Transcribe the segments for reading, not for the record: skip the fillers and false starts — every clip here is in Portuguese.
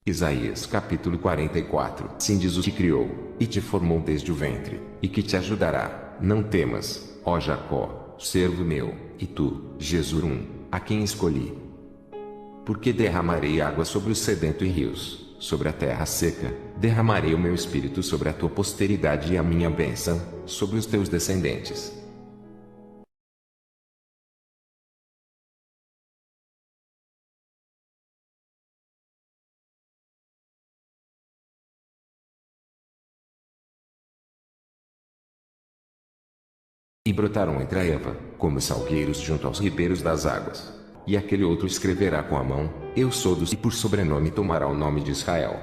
Isaías capítulo 44. Assim diz o que criou, e te formou desde o ventre, e que te ajudará. Não temas, ó Jacó, servo meu, e tu, Jesurum, a quem escolhi. Porque derramarei água sobre o sedento e rios, sobre a terra seca, derramarei o meu espírito sobre a tua posteridade e a minha bênção, sobre os teus descendentes. E brotaram entre a erva, como salgueiros junto aos ribeiros das águas. E aquele outro escreverá com a mão: Eu sou dos, e por sobrenome tomará o nome de Israel.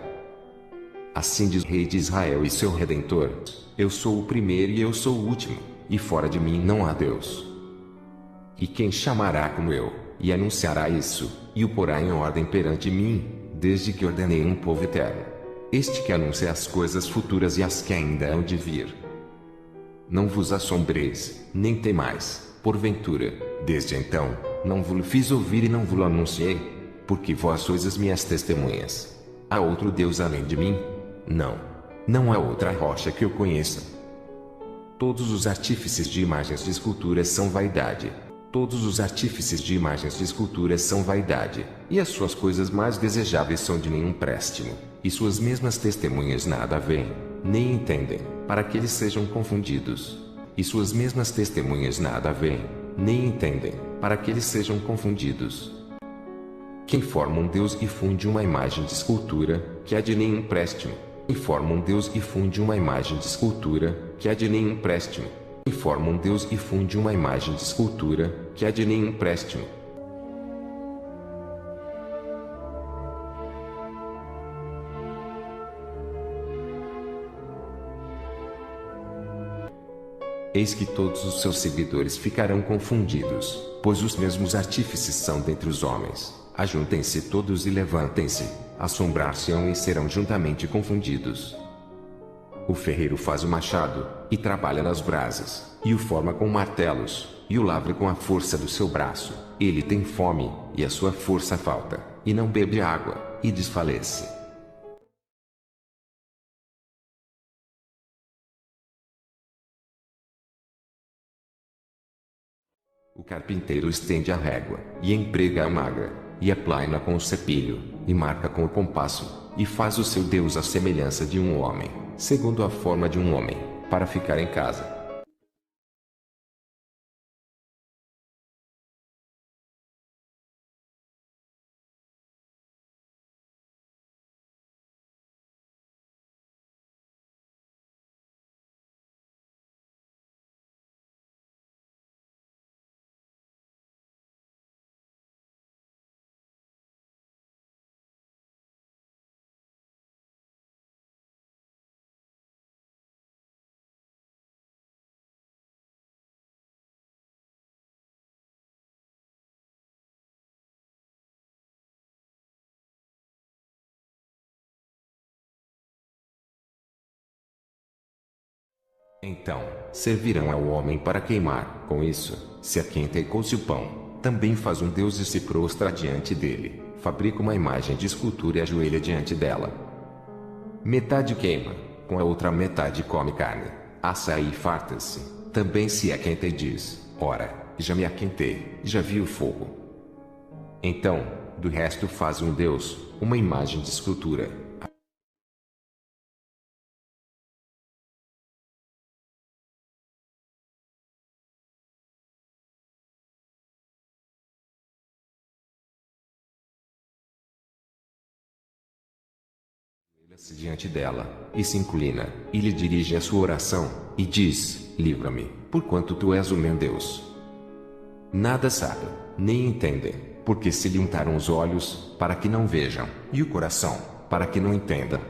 Assim diz o Rei de Israel e seu Redentor: Eu sou o primeiro e eu sou o último, e fora de mim não há Deus. E quem chamará como eu, e anunciará isso, e o porá em ordem perante mim, desde que ordenei um povo eterno? Este que anuncia as coisas futuras e as que ainda hão de vir. Não vos assombreis, nem temais, porventura, desde então, não vos fiz ouvir e não vos anunciei? Porque vós sois as minhas testemunhas. Há outro Deus além de mim? Não. Não há outra rocha que eu conheça. Todos os artífices de imagens de esculturas são vaidade. Todos os artífices de imagens de esculturas são vaidade, e as suas coisas mais desejáveis são de nenhum préstimo, e suas mesmas testemunhas nada veem, nem entendem, para que eles sejam confundidos. E suas mesmas testemunhas nada veem, nem entendem, para que eles sejam confundidos. Quem forma um Deus e funde uma imagem de escultura, que há de nenhum préstimo. Quem forma um Deus e funde uma imagem de escultura, que há de nenhum préstimo. Quem forma um Deus e funde uma imagem de escultura, que há de nenhum préstimo. Eis que todos os seus seguidores ficarão confundidos, pois os mesmos artífices são dentre os homens. Ajuntem-se todos e levantem-se, assombrar-se-ão e serão juntamente confundidos. O ferreiro faz o machado, e trabalha nas brasas, e o forma com martelos, e o lavra com a força do seu braço. Ele tem fome, e a sua força falta, e não bebe água, e desfalece. O carpinteiro estende a régua, e emprega a maga, e aplaina com o cepilho, e marca com o compasso, e faz o seu Deus à semelhança de um homem, segundo a forma de um homem, para ficar em casa. Então, servirão ao homem para queimar. Com isso, se aquenta e coze o pão. Também faz um Deus e se prostra diante dele. Fabrica uma imagem de escultura e ajoelha diante dela. Metade queima, com a outra metade come carne. Assa e farta-se. Também se aquenta e diz: Ora, já me aquentei, já vi o fogo. Então, do resto faz um Deus, uma imagem de escultura. Se diante dela, e se inclina, e lhe dirige a sua oração, e diz: Livra-me, porquanto tu és o meu Deus. Nada sabem, nem entendem, porque se lhe untaram os olhos, para que não vejam, e o coração, para que não entendam.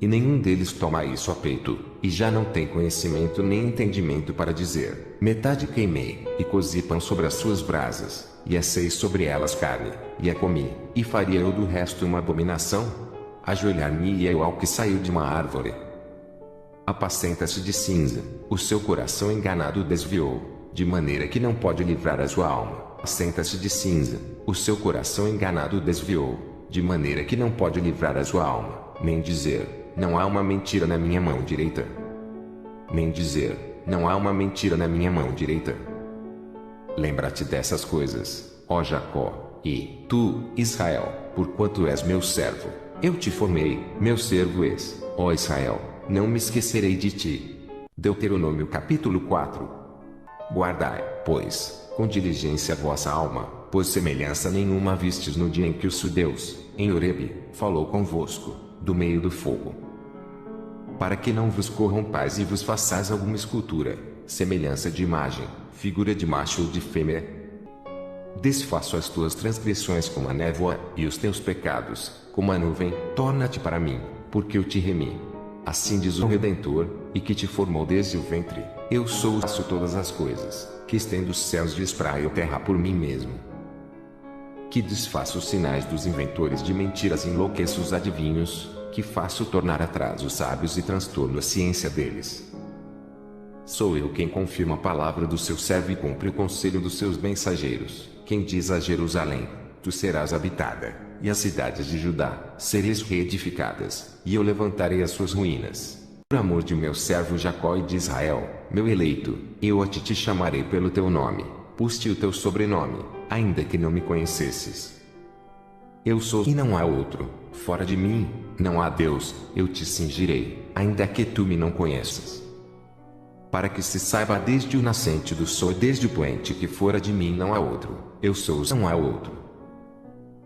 E nenhum deles toma isso a peito, e já não tem conhecimento nem entendimento para dizer: Metade queimei, e cozi pão sobre as suas brasas, e assei sobre elas carne, e a comi, e faria eu do resto uma abominação? Ajoelhar-me eu ao que saiu de uma árvore. Apacenta-se de cinza, o seu coração enganado desviou, de maneira que não pode livrar a sua alma. Apacenta-se de cinza, o seu coração enganado desviou, de maneira que não pode livrar a sua alma, nem dizer, não há uma mentira na minha mão direita. Nem dizer, não há uma mentira na minha mão direita. Lembra-te dessas coisas, ó Jacó, e tu, Israel, porquanto és meu servo, eu te formei, meu servo és, ó Israel, não me esquecerei de ti. Deuteronômio capítulo 4. Guardai, pois, com diligência a vossa alma, pois semelhança nenhuma vistes no dia em que o seu Deus, em Horebe, falou convosco, do meio do fogo. Para que não vos corrompais e vos façais alguma escultura, semelhança de imagem, figura de macho ou de fêmea. Desfaço as tuas transgressões como a névoa, e os teus pecados, como a nuvem, torna-te para mim, porque eu te remi. Assim diz o Redentor, e que te formou desde o ventre, eu sou faço todas as coisas, que estendo os céus despraio a terra por mim mesmo. Que desfaço os sinais dos inventores de mentiras e enlouqueço os adivinhos, que faço tornar atrás os sábios e transtorno a ciência deles. Sou eu quem confirma a palavra do seu servo e cumpre o conselho dos seus mensageiros, quem diz a Jerusalém, tu serás habitada, e as cidades de Judá, sereis reedificadas, e eu levantarei as suas ruínas. Por amor de meu servo Jacó e de Israel, meu eleito, eu a ti te chamarei pelo teu nome, pus-te o teu sobrenome, ainda que não me conhecesses. Eu sou e não há outro, fora de mim, não há Deus, eu te cingirei, ainda que tu me não conheças. Para que se saiba desde o nascente do sol e desde o poente que fora de mim não há outro, eu sou não há outro.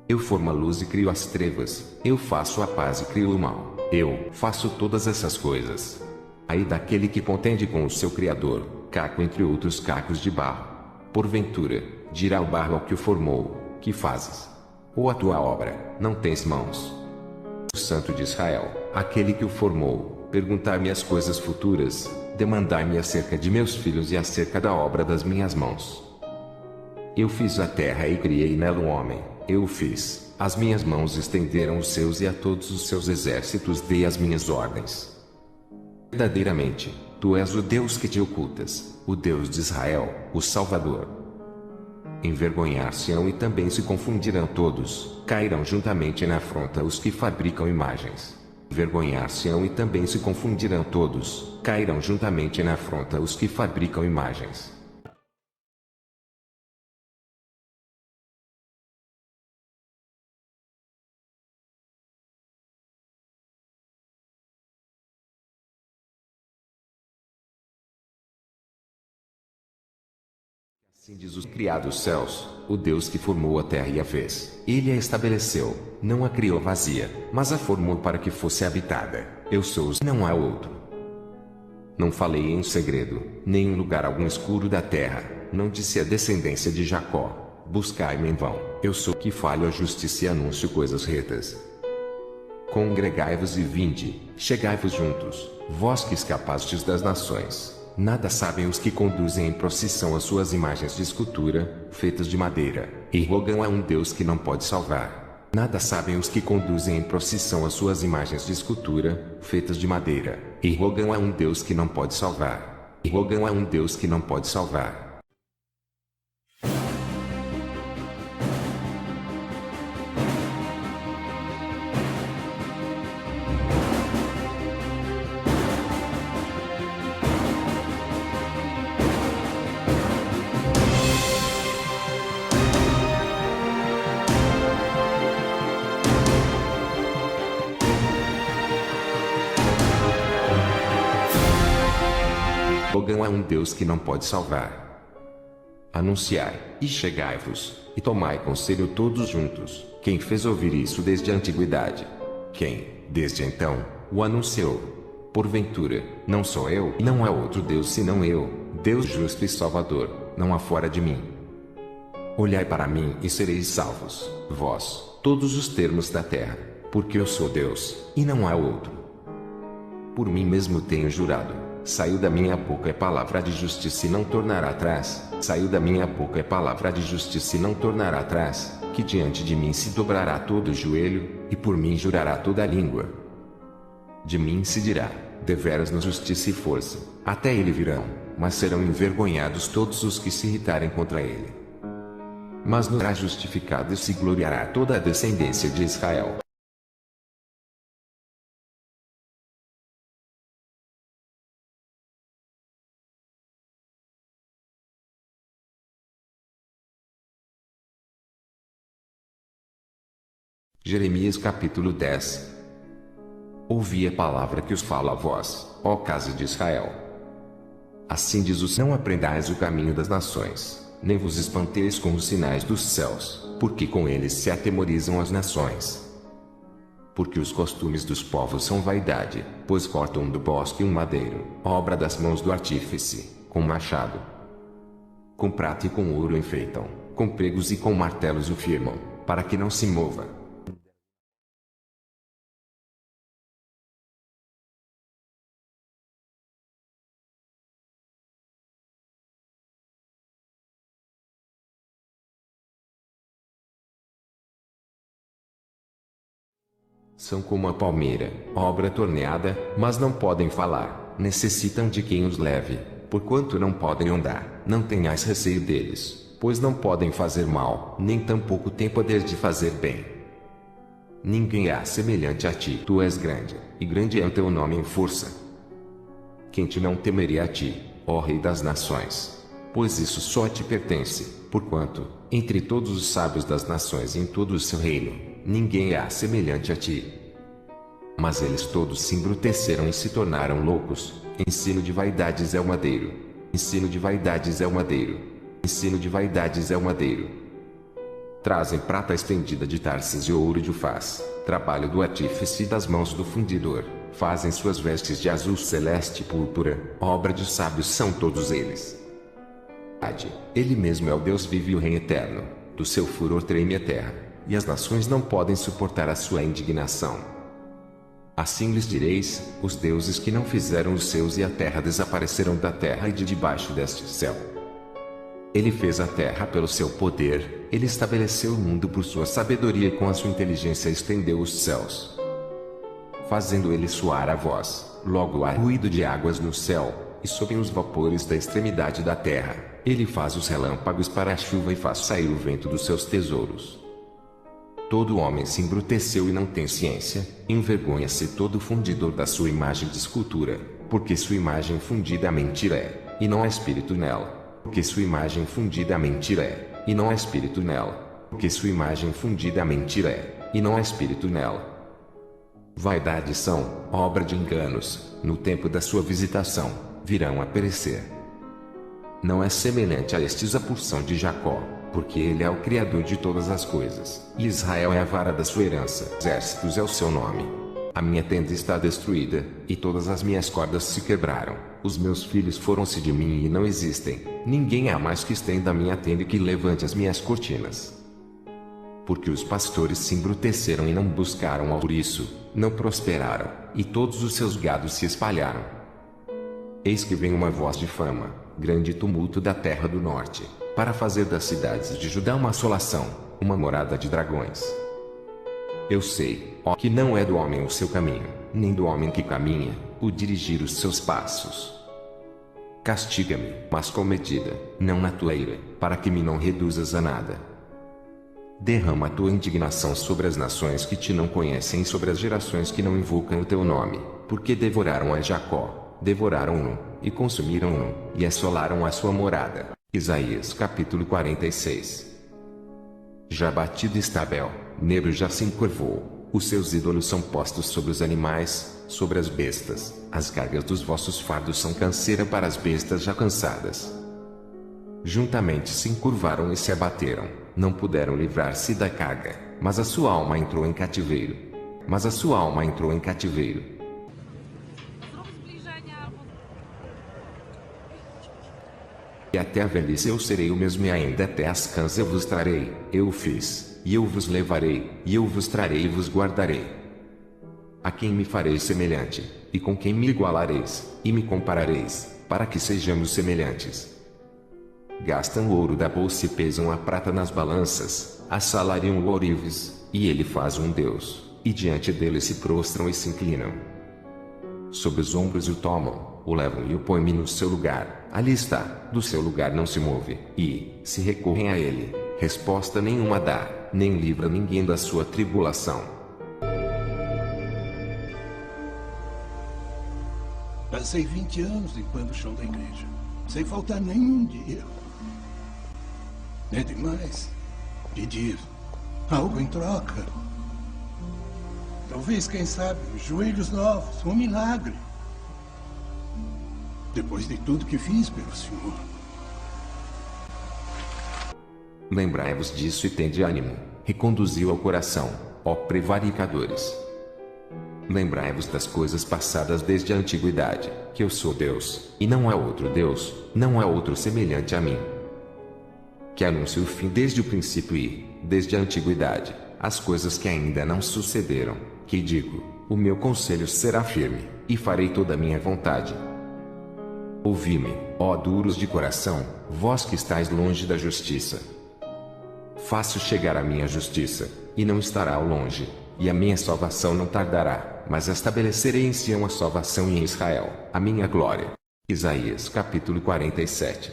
Eu formo a luz e crio as trevas, eu faço a paz e crio o mal, eu faço todas essas coisas. Aí daquele que contende com o seu Criador, caco entre outros cacos de barro. Porventura, dirá o barro ao que o formou, que fazes? Ou a tua obra, não tens mãos? O Santo de Israel, aquele que o formou, perguntar-me as coisas futuras, demandar-me acerca de meus filhos e acerca da obra das minhas mãos. Eu fiz a terra e criei nela o homem, eu o fiz, as minhas mãos estenderam os seus e a todos os seus exércitos dei as minhas ordens. Verdadeiramente, tu és o Deus que te ocultas, o Deus de Israel, o Salvador. Envergonhar-se-ão e também se confundirão todos, cairão juntamente na afronta os que fabricam imagens. Envergonhar-se-ão e também se confundirão todos, cairão juntamente na afronta os que fabricam imagens. Assim diz os criados céus, o Deus que formou a terra e a fez. Ele a estabeleceu, não a criou vazia, mas a formou para que fosse habitada. Eu sou os não há outro. Não falei em segredo, nem em lugar algum escuro da terra, não disse a descendência de Jacó, buscai-me em vão. Eu sou que falho a justiça e anuncio coisas retas. Congregai-vos e vinde, chegai-vos juntos, vós que escapastes das nações. Nada sabem os que conduzem em procissão as suas imagens de escultura, feitas de madeira, e rogam a um Deus que não pode salvar. Nada sabem os que conduzem em procissão as suas imagens de escultura, feitas de madeira, e rogam a um Deus que não pode salvar. E rogam a um Deus que não pode salvar. Rogam a um Deus que não pode salvar. Anunciai, e chegai-vos, e tomai conselho todos juntos, quem fez ouvir isso desde a antiguidade? Quem, desde então, o anunciou? Porventura, não sou eu, e não há outro Deus senão eu, Deus justo e salvador, não há fora de mim. Olhai para mim e sereis salvos, vós, todos os termos da terra, porque eu sou Deus, e não há outro. Por mim mesmo tenho jurado. Saiu da minha boca é palavra de justiça e não tornará atrás. Saiu da minha boca é palavra de justiça e não tornará atrás. Que diante de mim se dobrará todo o joelho, e por mim jurará toda a língua. De mim se dirá, deveras na justiça e força. Até ele virão, mas serão envergonhados todos os que se irritarem contra ele. Mas não será justificado e se gloriará toda a descendência de Israel. Jeremias capítulo 10. Ouvi a palavra que os fala a vós, ó casa de Israel. Assim diz o Senhor: não aprendais o caminho das nações, nem vos espanteis com os sinais dos céus, porque com eles se atemorizam as nações. Porque os costumes dos povos são vaidade, pois cortam do bosque um madeiro, obra das mãos do artífice, com machado. Com prata e com ouro enfeitam, com pregos e com martelos o firmam, para que não se mova. São como a palmeira, obra torneada, mas não podem falar, necessitam de quem os leve, porquanto não podem andar, não tenhais receio deles, pois não podem fazer mal, nem tampouco têm poder de fazer bem. Ninguém há semelhante a ti, tu és grande, e grande é o teu nome em força. Quem te não temeria a ti, ó Rei das nações? Pois isso só te pertence, porquanto, entre todos os sábios das nações e em todo o seu reino, ninguém há semelhante a ti. Mas eles todos se embruteceram e se tornaram loucos. Ensino de vaidades é o madeiro. Ensino de vaidades é o madeiro. Ensino de vaidades é o madeiro. Trazem prata estendida de Tarsis e ouro de Ufaz, trabalho do artífice e das mãos do fundidor. Fazem suas vestes de azul celeste e púrpura, obra de sábios são todos eles. Ele mesmo é o Deus vivo e o Rei eterno. Do seu furor treme a terra, e as nações não podem suportar a sua indignação. Assim lhes direis: os deuses que não fizeram os céus e a terra desapareceram da terra e de debaixo deste céu. Ele fez a terra pelo seu poder, ele estabeleceu o mundo por sua sabedoria e com a sua inteligência estendeu os céus. Fazendo ele soar a voz, logo há ruído de águas no céu, e sobem os vapores da extremidade da terra. Ele faz os relâmpagos para a chuva e faz sair o vento dos seus tesouros. Todo homem se embruteceu e não tem ciência, envergonha-se todo fundidor da sua imagem de escultura, porque sua imagem fundida a mentira é, e não há espírito nela. Porque sua imagem fundida a mentira é, e não há espírito nela. Porque sua imagem fundida a mentira é, e não há espírito nela. Vaidades são, obra de enganos, no tempo da sua visitação, virão a perecer. Não é semelhante a estes a porção de Jacó, porque ele é o Criador de todas as coisas, e Israel é a vara da sua herança. Exércitos é o seu nome. A minha tenda está destruída, e todas as minhas cordas se quebraram. Os meus filhos foram-se de mim e não existem. Ninguém há mais que estenda a minha tenda e que levante as minhas cortinas. Porque os pastores se embruteceram e não buscaram por isso, não prosperaram, e todos os seus gados se espalharam. Eis que vem uma voz de fama, grande tumulto da terra do norte, para fazer das cidades de Judá uma assolação, uma morada de dragões. Eu sei, ó, que não é do homem o seu caminho, nem do homem que caminha, o dirigir os seus passos. Castiga-me, mas com medida, não na tua ira, para que me não reduzas a nada. Derrama a tua indignação sobre as nações que te não conhecem e sobre as gerações que não invocam o teu nome, porque devoraram a Jacó, devoraram-no, e consumiram-no, e assolaram a sua morada. Isaías capítulo 46. Já batido está Bel, Nebo já se encurvou, os seus ídolos são postos sobre os animais, sobre as bestas, as cargas dos vossos fardos são canseira para as bestas já cansadas. Juntamente se encurvaram e se abateram, não puderam livrar-se da carga, mas a sua alma entrou em cativeiro. Mas a sua alma entrou em cativeiro. E até a velhice eu serei o mesmo e ainda até as cãs eu vos trarei, eu o fiz, e eu vos levarei, e eu vos trarei e vos guardarei. A quem me farei semelhante, e com quem me igualareis, e me comparareis, para que sejamos semelhantes. Gastam o ouro da bolsa e pesam a prata nas balanças, assalariam o ourives, e ele faz um Deus, e diante dele se prostram e se inclinam. Sob os ombros o tomam, o levam e o põem no seu lugar, ali está, do seu lugar não se move, e, se recorrem a ele, resposta nenhuma dá, nem livra ninguém da sua tribulação. Passei 20 anos limpando o chão da igreja, sem faltar nenhum dia. É demais pedir algo em troca. Talvez, quem sabe, joelhos novos, um milagre. Depois de tudo que fiz pelo Senhor. Lembrai-vos disso e tende ânimo, reconduziu ao coração, ó prevaricadores. Lembrai-vos das coisas passadas desde a antiguidade, que eu sou Deus, e não há outro Deus, não há outro semelhante a mim. Que anuncio o fim desde o princípio e, desde a antiguidade, as coisas que ainda não sucederam, que digo, o meu conselho será firme, e farei toda a minha vontade. Ouvi-me, ó duros de coração, vós que estáis longe da justiça. Faço chegar a minha justiça, e não estará ao longe, e a minha salvação não tardará, mas estabelecerei em Sião a salvação e em Israel, a minha glória. Isaías capítulo 47.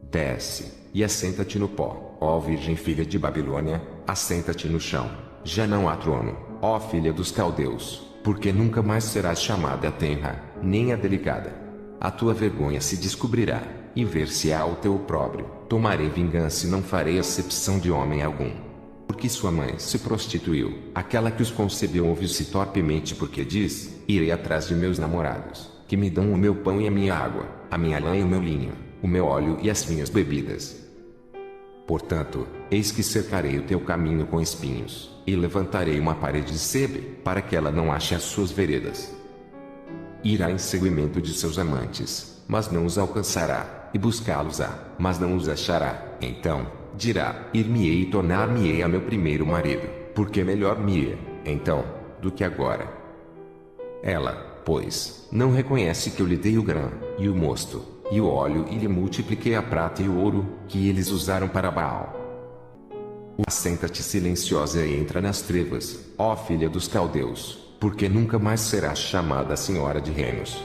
Desce, e assenta-te no pó, ó virgem filha de Babilônia, assenta-te no chão, já não há trono, ó filha dos caldeus, porque nunca mais serás chamada tenra, nem a delicada. A tua vergonha se descobrirá, e ver-se-á o teu opróbrio. Tomarei vingança e não farei acepção de homem algum. Porque sua mãe se prostituiu, aquela que os concebeu ouviu-se torpemente porque diz, irei atrás de meus namorados, que me dão o meu pão e a minha água, a minha lã e o meu linho, o meu óleo e as minhas bebidas. Portanto, eis que cercarei o teu caminho com espinhos, e levantarei uma parede de sebe, para que ela não ache as suas veredas. Irá em seguimento de seus amantes, mas não os alcançará, e buscá-los-á, mas não os achará. Então, dirá, ir-me-ei e tornar-me-ei a meu primeiro marido, porque melhor me é, então, do que agora. Ela, pois, não reconhece que eu lhe dei o grão, e o mosto, e o óleo e lhe multipliquei a prata e o ouro, que eles usaram para Baal. Assenta-te silenciosa e entra nas trevas, ó filha dos caldeus, porque nunca mais serás chamada senhora de reinos.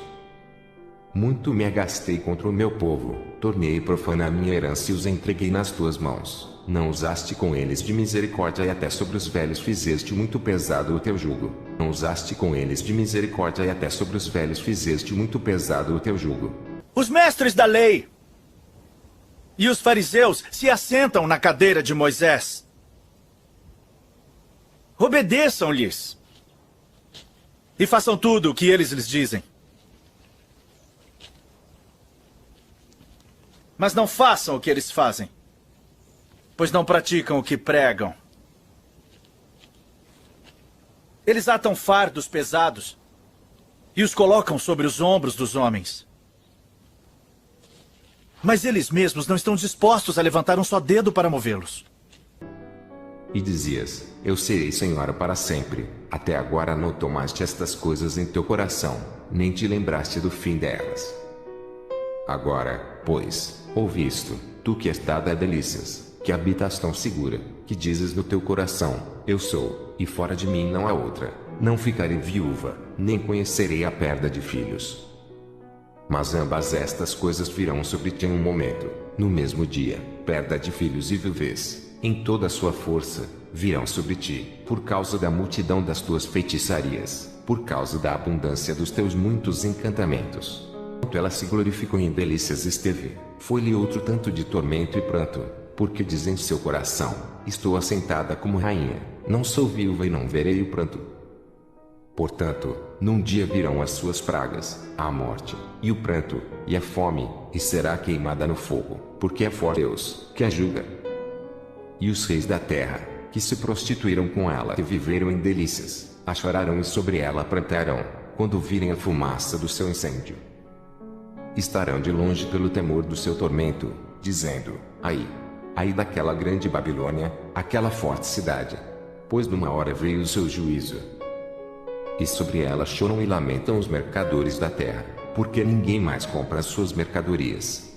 Muito me agastei contra o meu povo, tornei profana a minha herança e os entreguei nas tuas mãos. Não usaste com eles de misericórdia e até sobre os velhos fizeste muito pesado o teu jugo. Não usaste com eles de misericórdia e até sobre os velhos fizeste muito pesado o teu jugo. Os mestres da lei e os fariseus se assentam na cadeira de Moisés. Obedeçam-lhes e façam tudo o que eles lhes dizem. Mas não façam o que eles fazem, pois não praticam o que pregam. Eles atam fardos pesados e os colocam sobre os ombros dos homens. Mas eles mesmos não estão dispostos a levantar um só dedo para movê-los. E dizias, eu serei senhora para sempre. Até agora não tomaste estas coisas em teu coração, nem te lembraste do fim delas. Agora, pois, ouve isto, tu que és dada a delícias, que habitas tão segura, que dizes no teu coração, eu sou, e fora de mim não há outra. Não ficarei viúva, nem conhecerei a perda de filhos. Mas ambas estas coisas virão sobre ti em um momento, no mesmo dia, perda de filhos e viuvez, em toda a sua força, virão sobre ti, por causa da multidão das tuas feitiçarias, por causa da abundância dos teus muitos encantamentos. Enquanto ela se glorificou em delícias esteve, foi-lhe outro tanto de tormento e pranto, porque diz em seu coração, estou assentada como rainha, não sou viúva e não verei o pranto. Portanto, num dia virão as suas pragas, a morte, e o pranto, e a fome, e será queimada no fogo, porque é forte Deus, que a julga. E os reis da terra, que se prostituíram com ela e viveram em delícias, a chorarão e sobre ela prantearão, quando virem a fumaça do seu incêndio. Estarão de longe pelo temor do seu tormento, dizendo, ai daquela grande Babilônia, aquela forte cidade. Pois numa hora veio o seu juízo. E sobre ela choram e lamentam os mercadores da terra, porque ninguém mais compra as suas mercadorias.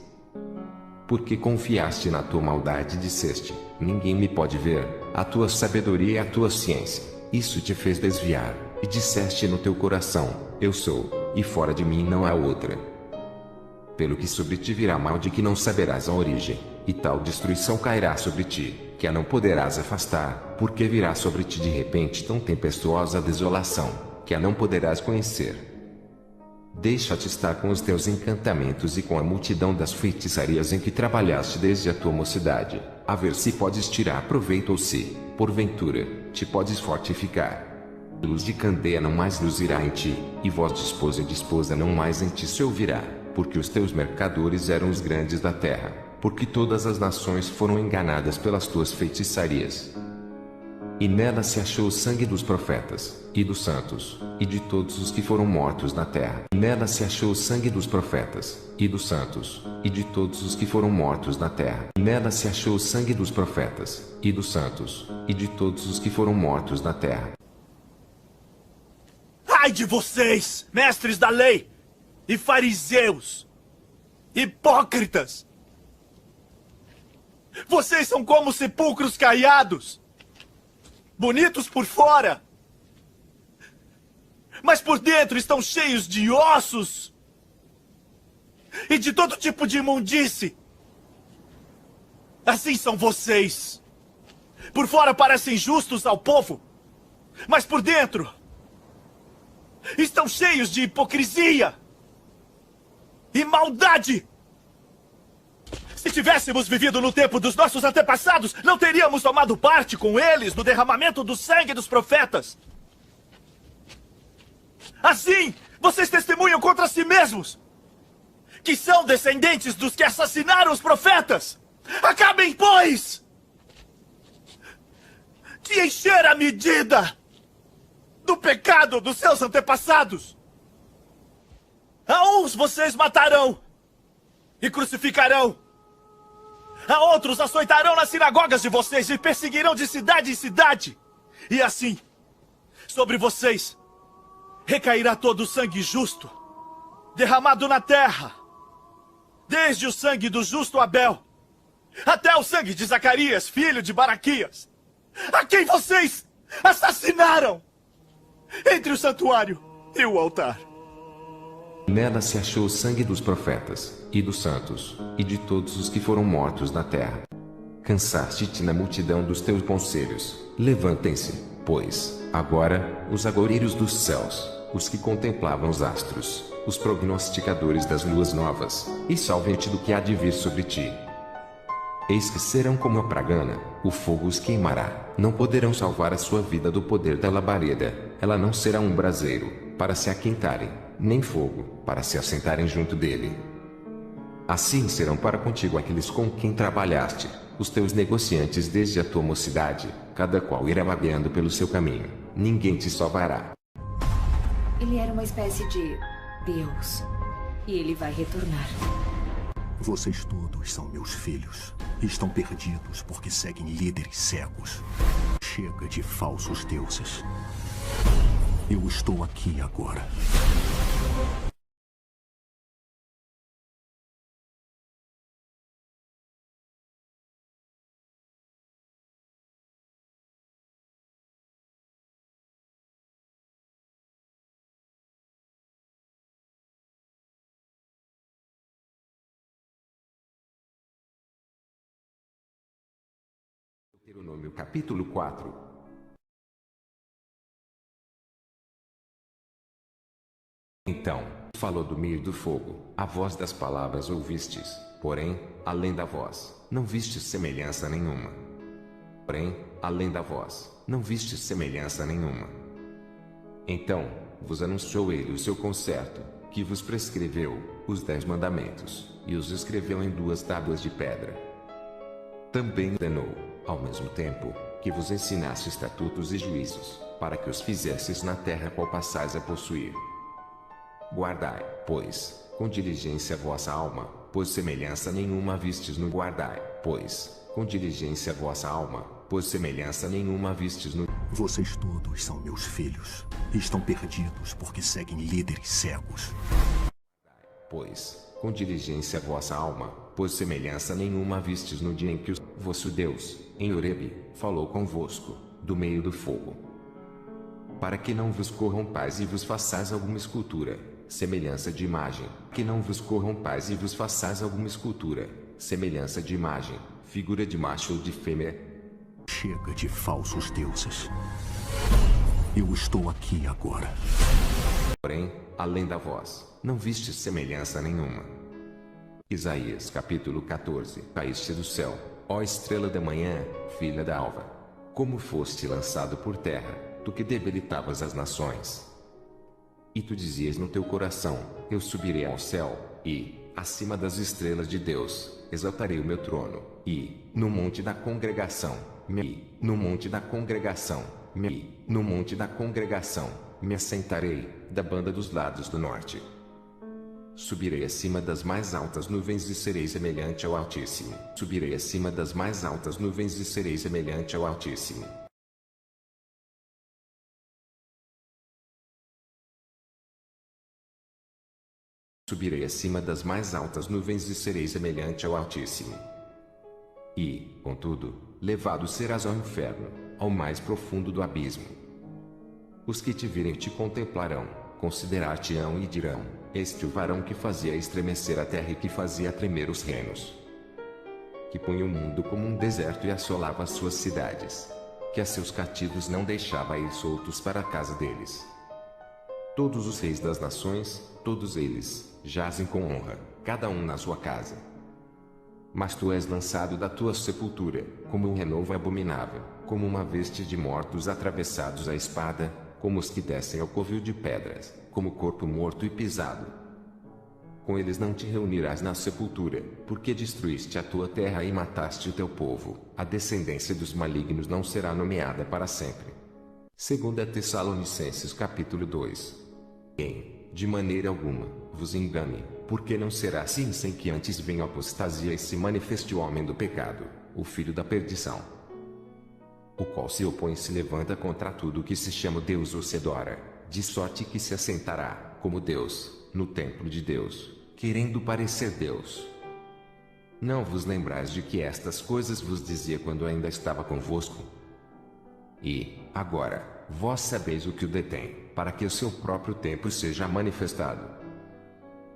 Porque confiaste na tua maldade e disseste, ninguém me pode ver, a tua sabedoria é a tua ciência. Isso te fez desviar, e disseste no teu coração, eu sou, e fora de mim não há outra. Pelo que sobre ti virá mal de que não saberás a origem, e tal destruição cairá sobre ti, que a não poderás afastar, porque virá sobre ti de repente tão tempestuosa desolação, que a não poderás conhecer. Deixa-te estar com os teus encantamentos e com a multidão das feitiçarias em que trabalhaste desde a tua mocidade, a ver se podes tirar proveito ou se, porventura, te podes fortificar. Luz de candeia não mais luzirá em ti, e voz de esposa e de esposa não mais em ti se ouvirá, porque os teus mercadores eram os grandes da terra, porque todas as nações foram enganadas pelas tuas feitiçarias. E nela se achou o sangue dos profetas, e dos santos, e de todos os que foram mortos na terra. E nela se achou o sangue dos profetas, e dos santos, e de todos os que foram mortos na terra. E nela se achou o sangue dos profetas, e dos santos, e de todos os que foram mortos na terra. Ai de vocês, mestres da lei, e fariseus, hipócritas! Vocês são como sepulcros caiados, bonitos por fora, mas por dentro estão cheios de ossos e de todo tipo de imundície. Assim são vocês. Por fora parecem justos ao povo, mas por dentro estão cheios de hipocrisia e maldade. Se tivéssemos vivido no tempo dos nossos antepassados, não teríamos tomado parte com eles no derramamento do sangue dos profetas. Assim, vocês testemunham contra si mesmos, que são descendentes dos que assassinaram os profetas. Acabem, pois, de encher a medida do pecado dos seus antepassados. A uns vocês matarão e crucificarão. A outros açoitarão nas sinagogas de vocês e perseguirão de cidade em cidade. E assim, sobre vocês, recairá todo o sangue justo, derramado na terra. Desde o sangue do justo Abel, até o sangue de Zacarias, filho de Baraquias, a quem vocês assassinaram entre o santuário e o altar. Nela se achou o sangue dos profetas, e dos santos, e de todos os que foram mortos na terra. Cansaste-te na multidão dos teus conselhos. Levantem-se, pois, agora, os agoureiros dos céus, os que contemplavam os astros, os prognosticadores das luas novas, e salvem-te do que há de vir sobre ti. Eis que serão como a pragana, o fogo os queimará. Não poderão salvar a sua vida do poder da labareda. Ela não será um braseiro, para se aquentarem, nem fogo, para se assentarem junto dele. Assim serão para contigo aqueles com quem trabalhaste, os teus negociantes desde a tua mocidade, cada qual irá vagueando pelo seu caminho. Ninguém te salvará. Ele era uma espécie de Deus, e ele vai retornar. Vocês todos são meus filhos. Estão perdidos porque seguem líderes cegos. Chega de falsos deuses. Eu estou aqui agora. Deuteronômio capítulo 4. Então, falou do meio do fogo, a voz das palavras ouvistes, porém, além da voz, não vistes semelhança nenhuma. Porém, além da voz, não vistes semelhança nenhuma. Então, vos anunciou ele o seu concerto, que vos prescreveu, os 10 mandamentos, e os escreveu em 2 tábuas de pedra. Também ordenou, ao mesmo tempo, que vos ensinasse estatutos e juízos, para que os fizesses na terra qual passais a possuir. Guardai, pois, com diligência a vossa alma, pois semelhança nenhuma vistes no guardai, pois, com diligência a vossa alma, pois semelhança nenhuma vistes no... Vocês todos são meus filhos. Estão perdidos porque seguem líderes cegos. Pois, com diligência a vossa alma, pois semelhança nenhuma vistes no dia em que o vosso Deus, em Horebe, falou convosco, do meio do fogo. Para que não vos corrompais e vos façais alguma escultura, semelhança de imagem, que não vos corrompais e vos façais alguma escultura, semelhança de imagem, figura de macho ou de fêmea. Chega de falsos deuses. Eu estou aqui agora. Porém, além da voz, não viste semelhança nenhuma. Isaías capítulo 14. Caíste do céu, ó estrela da manhã, filha da alva. Como foste lançado por terra, tu que debilitavas as nações. E tu dizias no teu coração, eu subirei ao céu, e, acima das estrelas de Deus, exaltarei o meu trono, e, no monte da congregação, no monte da congregação, no monte da congregação, me assentarei, da banda dos lados do norte. Subirei acima das mais altas nuvens e serei semelhante ao Altíssimo. Subirei acima das mais altas nuvens e serei semelhante ao Altíssimo. Subirei acima das mais altas nuvens e serei semelhante ao Altíssimo. E, contudo, levado serás ao inferno, ao mais profundo do abismo. Os que te virem te contemplarão, considerar-te-ão e dirão, este o varão que fazia estremecer a terra e que fazia tremer os reinos. Que punha o mundo como um deserto e assolava as suas cidades. Que a seus cativos não deixava ir soltos para a casa deles. Todos os reis das nações, todos eles, jazem com honra, cada um na sua casa. Mas tu és lançado da tua sepultura, como um renovo abominável, como uma veste de mortos atravessados à espada, como os que descem ao covil de pedras, como corpo morto e pisado. Com eles não te reunirás na sepultura, porque destruíste a tua terra e mataste o teu povo, a descendência dos malignos não será nomeada para sempre. 2 Tessalonicenses capítulo 2. De maneira alguma, vos engane, porque não será assim sem que antes venha a apostasia e se manifeste o homem do pecado, o filho da perdição, o qual se opõe e se levanta contra tudo que se chama Deus ou se adora, de sorte que se assentará, como Deus, no templo de Deus, querendo parecer Deus. Não vos lembrais de que estas coisas vos dizia quando ainda estava convosco? E, agora, vós sabeis o que o detém, para que o seu próprio tempo seja manifestado.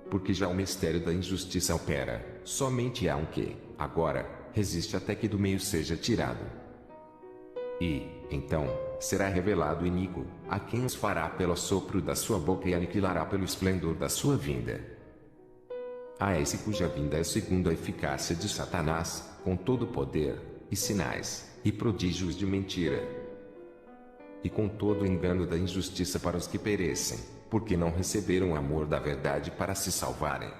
Porque já o mistério da injustiça opera, somente há um que, agora, resiste até que do meio seja tirado. E, então, será revelado o iníquo, a quem os fará pelo sopro da sua boca e aniquilará pelo esplendor da sua vinda. A esse cuja vinda é segundo a eficácia de Satanás, com todo poder, e sinais, e prodígios de mentira, e com todo o engano da injustiça para os que perecem, porque não receberam o amor da verdade para se salvarem.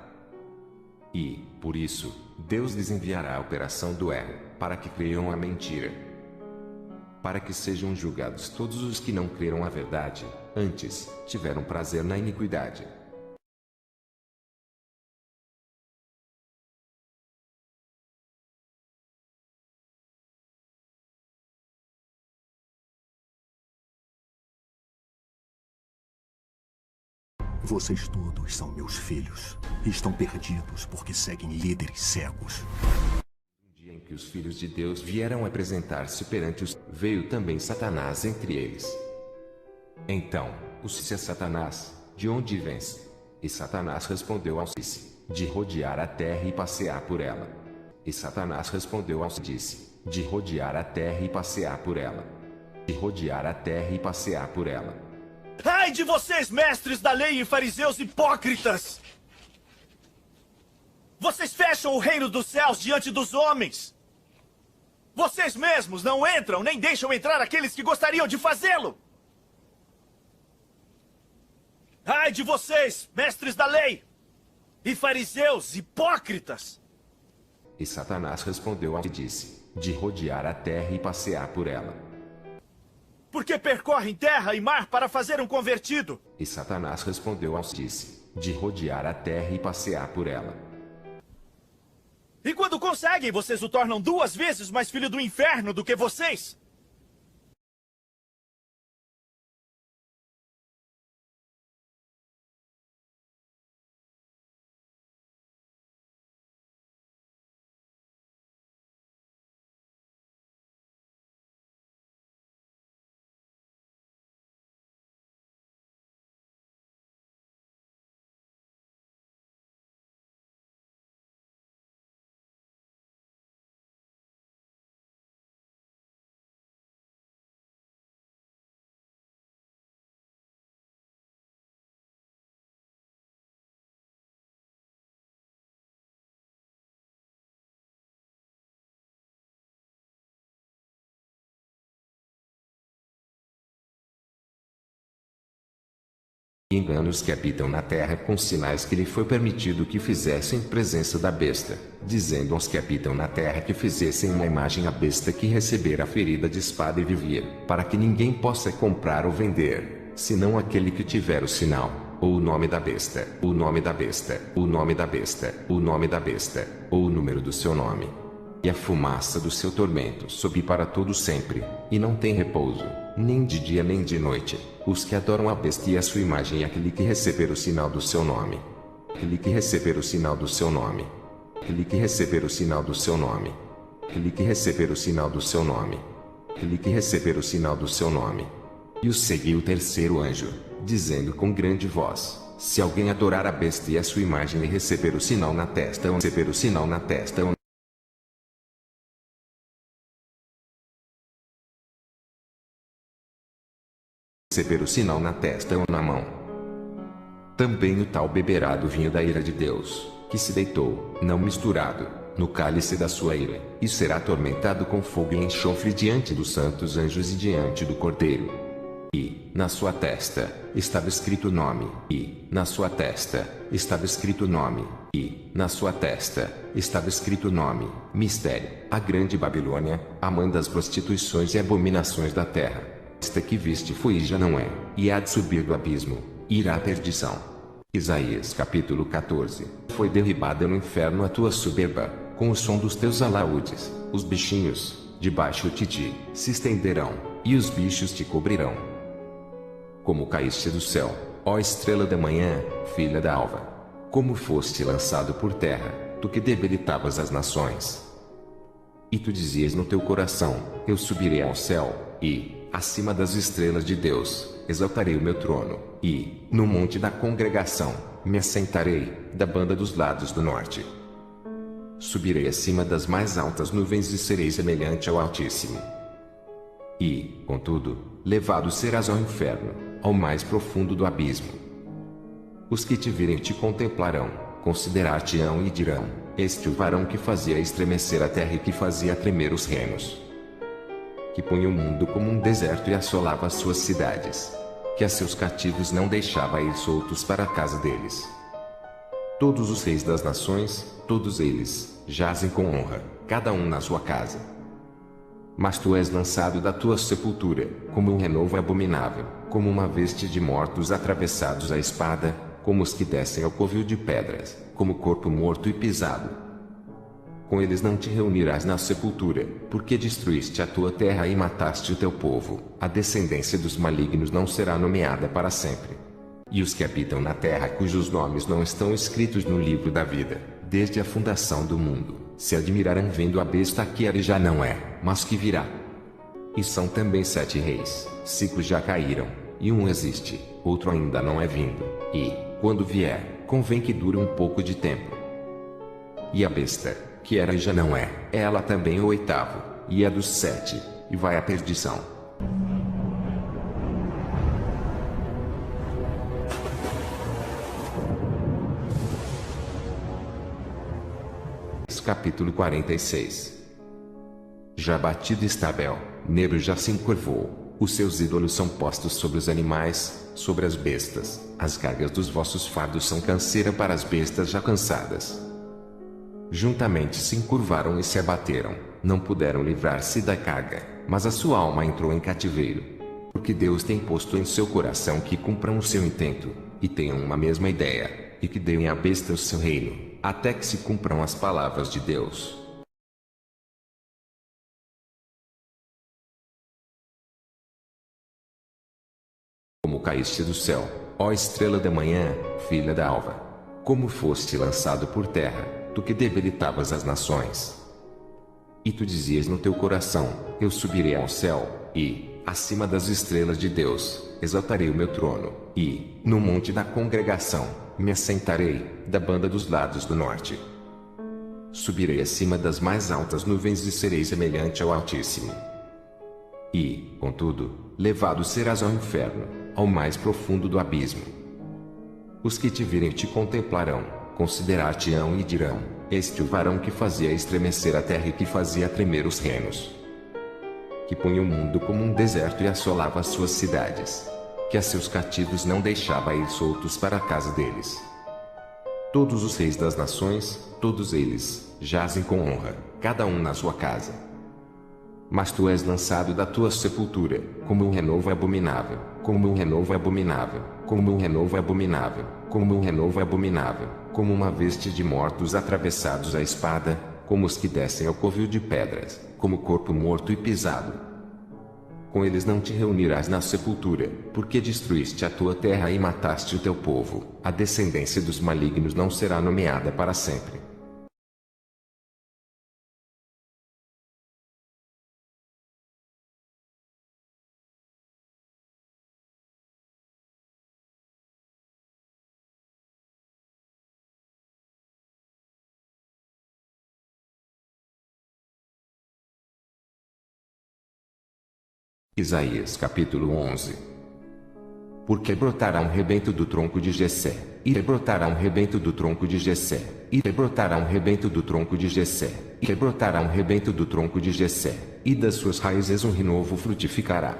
E, por isso, Deus lhes enviará a operação do erro, para que creiam a mentira. Para que sejam julgados todos os que não creram a verdade, antes, tiveram prazer na iniquidade. Vocês todos são meus filhos. E estão perdidos porque seguem líderes cegos. No dia em que os filhos de Deus vieram apresentar-se perante os, veio também Satanás entre eles. Então, disse a Satanás, de onde vens? E Satanás respondeu ao disse, de rodear a terra e passear por ela. E Satanás respondeu ao disse, de rodear a terra e passear por ela. De rodear a terra e passear por ela. Ai de vocês, mestres da lei e fariseus hipócritas! Vocês fecham o reino dos céus diante dos homens. Vocês mesmos não entram nem deixam entrar aqueles que gostariam de fazê-lo. Ai de vocês, mestres da lei e fariseus hipócritas! E Satanás respondeu ao e disse, de rodear a terra e passear por ela. Porque percorrem terra e mar para fazer um convertido. E Satanás respondeu ao disse, de rodear a terra e passear por ela. E quando conseguem, vocês o tornam 2 vezes mais filho do inferno do que vocês. E engana os que habitam na terra com sinais que lhe foi permitido que fizessem em presença da besta, dizendo aos que habitam na terra que fizessem uma imagem à besta que recebera a ferida de espada e vivia, para que ninguém possa comprar ou vender, senão aquele que tiver o sinal, ou o nome da besta, o nome da besta, o nome da besta, o nome da besta, ou o número do seu nome. E a fumaça do seu tormento sobe para todo sempre, e não tem repouso, nem de dia nem de noite, os que adoram a besta e a sua imagem e aquele que receber o sinal do seu nome. Aquele que receber o sinal do seu nome. Aquele que receber o sinal do seu nome. Aquele que receber o sinal do seu nome. Aquele que receber o sinal do seu nome. E o seguiu o terceiro anjo, dizendo com grande voz: se alguém adorar a besta e a sua imagem e receber o sinal na testa ou receber o sinal na testa ou receber o sinal na testa ou na mão, também o tal beberá do vinho da ira de Deus, que se deitou, não misturado, no cálice da sua ira, e será atormentado com fogo e enxofre diante dos santos anjos e diante do Cordeiro. E, na sua testa, estava escrito o nome, e, na sua testa, estava escrito o nome, e, na sua testa, estava escrito o nome, mistério, a grande Babilônia, a mãe das prostituições e abominações da terra. Esta que viste foi e já não é, e há de subir do abismo, irá à perdição. Isaías capítulo 14. Foi derribada no inferno a tua soberba, com o som dos teus alaúdes, os bichinhos, debaixo de ti, se estenderão, e os bichos te cobrirão. Como caíste do céu, ó estrela da manhã, filha da alva. Como foste lançado por terra, tu que debilitavas as nações. E tu dizias no teu coração: eu subirei ao céu, e, acima das estrelas de Deus, exaltarei o meu trono, e, no monte da congregação, me assentarei, da banda dos lados do norte. Subirei acima das mais altas nuvens e serei semelhante ao Altíssimo. E, contudo, levado serás ao inferno, ao mais profundo do abismo. Os que te virem te contemplarão, considerar-te-ão e dirão: este o varão que fazia estremecer a terra e que fazia tremer os reinos. Que punha o mundo como um deserto e assolava as suas cidades. Que a seus cativos não deixava ir soltos para a casa deles. Todos os reis das nações, todos eles, jazem com honra, cada um na sua casa. Mas tu és lançado da tua sepultura, como um renovo abominável, como uma veste de mortos atravessados à espada, como os que descem ao covil de pedras, como corpo morto e pisado. Com eles não te reunirás na sepultura, porque destruíste a tua terra e mataste o teu povo. A descendência dos malignos não será nomeada para sempre. E os que habitam na terra cujos nomes não estão escritos no livro da vida, desde a fundação do mundo, se admirarão vendo a besta que era e já não é, mas que virá. E são também 7 reis, 5 já caíram, e um existe, outro ainda não é vindo, e, quando vier, convém que dure um pouco de tempo. E a besta, que era e já não é, ela também o 8º, e é dos 7, e vai à perdição. Capítulo 46. Já batido está Bel, Nebo já se encurvou, os seus ídolos são postos sobre os animais, sobre as bestas, as cargas dos vossos fardos são canseira para as bestas já cansadas. Juntamente se encurvaram e se abateram, não puderam livrar-se da carga, mas a sua alma entrou em cativeiro. Porque Deus tem posto em seu coração que cumpram o seu intento, e tenham uma mesma ideia, e que deem à besta o seu reino, até que se cumpram as palavras de Deus. Como caíste do céu, ó estrela da manhã, filha da alva. Como foste lançado por terra, tu que debilitavas as nações. E tu dizias no teu coração: eu subirei ao céu, e, acima das estrelas de Deus, exaltarei o meu trono, e, no monte da congregação, me assentarei, da banda dos lados do norte. Subirei acima das mais altas nuvens e serei semelhante ao Altíssimo. E, contudo, levado serás ao inferno, ao mais profundo do abismo. Os que te virem te contemplarão, considerar-te-ão e dirão: este o varão que fazia estremecer a terra e que fazia tremer os reinos. Que punha o mundo como um deserto e assolava as suas cidades. que a seus cativos não deixava ir soltos para a casa deles. Todos os reis das nações, todos eles, jazem com honra, cada um na sua casa. Mas tu és lançado da tua sepultura, como um renovo abominável, como um renovo abominável, como um renovo abominável, como um renovo abominável, como uma veste de mortos atravessados à espada, como os que descem ao covil de pedras, como corpo morto e pisado. Com eles não te reunirás na sepultura, porque destruíste a tua terra e mataste o teu povo. A descendência dos malignos não será nomeada para sempre. Isaías capítulo 11. Porque brotará um rebento do tronco de Jessé, e rebrotará um rebento do tronco de Jessé, e rebrotará um rebento do tronco de Jessé, e rebrotará um rebento do tronco de Jessé, e das suas raízes um renovo frutificará.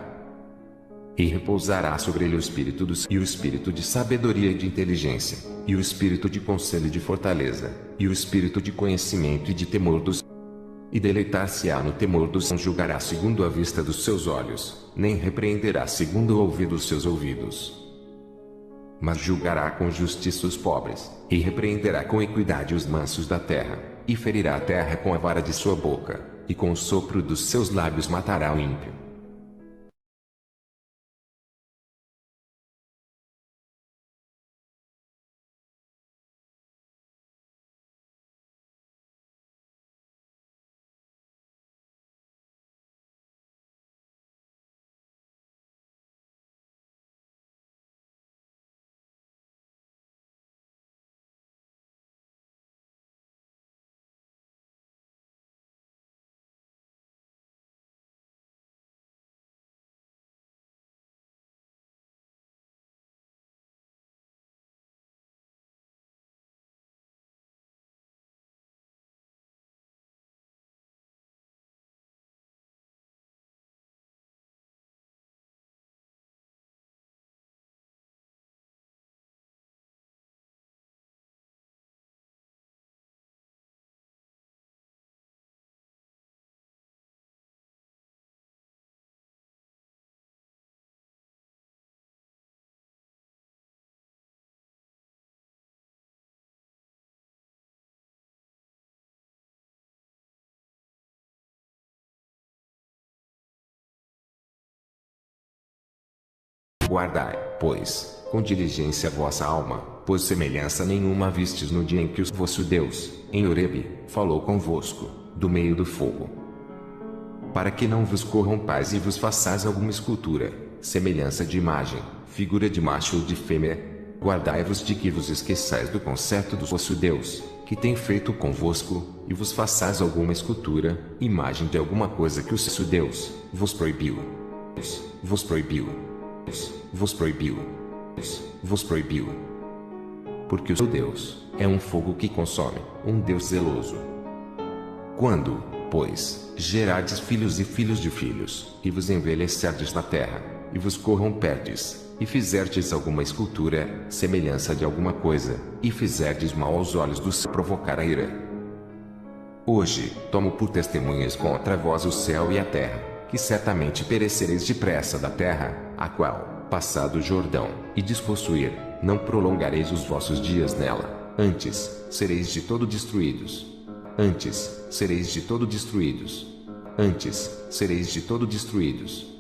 E repousará sobre ele o espírito e o espírito de sabedoria e de inteligência, e o espírito de conselho e de fortaleza, e o espírito de conhecimento e de temor dos. E deleitar-se-á no temor dos, não julgará segundo a vista dos seus olhos, nem repreenderá segundo o ouvido dos seus ouvidos. Mas julgará com justiça os pobres, e repreenderá com equidade os mansos da terra, e ferirá a terra com a vara de sua boca, e com o sopro dos seus lábios matará o ímpio. Guardai, pois, com diligência a vossa alma, pois semelhança nenhuma vistes no dia em que o vosso Deus, em Horebe, falou convosco, do meio do fogo. Para que não vos corrompais e vos façais alguma escultura, semelhança de imagem, figura de macho ou de fêmea, guardai-vos de que vos esqueçais do concerto do vosso Deus, que tem feito convosco, e vos façais alguma escultura, imagem de alguma coisa que o vosso Deus vos proibiu. Vos proibiu. Vos proibiu. Vos proibiu. Porque o seu Deus é um fogo que consome, um Deus zeloso. Quando, pois, gerardes filhos e filhos de filhos, e vos envelhecerdes na terra, e vos corromperdes, e fizerdes alguma escultura, semelhança de alguma coisa, e fizerdes mal aos olhos dos provocar a ira. Hoje, tomo por testemunhas contra vós o céu e a terra, que certamente perecereis depressa da terra, a qual, passado o Jordão, e despossuir, não prolongareis os vossos dias nela, antes, sereis de todo destruídos. Antes, sereis de todo destruídos. Antes, sereis de todo destruídos.